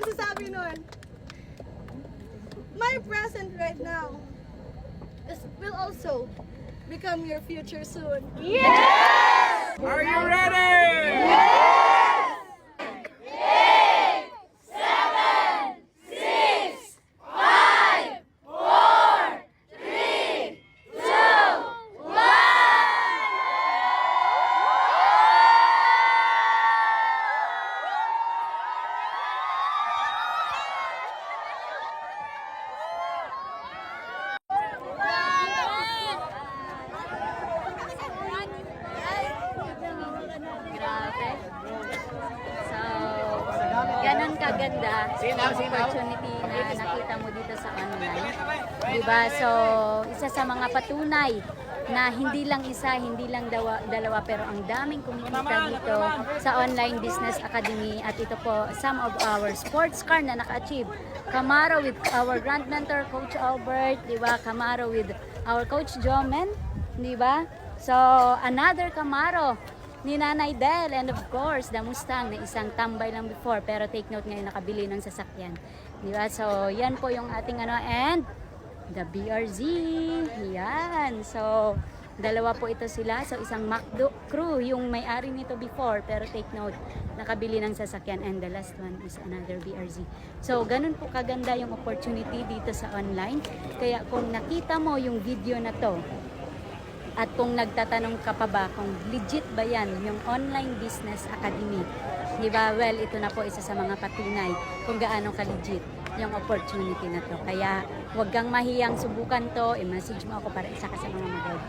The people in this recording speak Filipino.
masasabi nun? My present right now will also become your future soon. Are you ready? Grabe. So, ganun kaganda ang opportunity na nakita mo dito sa online. Diba? So, isa sa mga patunay na hindi lang isa, hindi lang dalawa, pero ang daming kumikita dito sa Online Business Academy. At ito po, some of our sports car na naka-achieve. Camaro with our grand mentor, Coach Albert. Diba? Camaro with our Coach Jomen. Diba? So, another Camaro ni Nanay Del, and of course, the Mustang na isang tambay lang before, pero take note ngayon nakabili ng sasakyan. Diba? So, yan po yung ating and the BRZ. Yan. So, dalawa po ito sila. So, isang MacDo crew, yung may-ari nito before, pero take note, nakabili ng sasakyan, and the last one is another BRZ. So, ganun po kaganda yung opportunity dito sa online. Kaya kung nakita mo yung video na to, at kung nagtatanong ka pa ba kung legit ba yan, yung Online Business Academy, di ba? Well, ito na po isa sa mga patunay kung gaano ka-legit yung opportunity na to. Kaya huwag kang mahiyang subukan to, i-message mo ako para isa ka sa mga mag-help.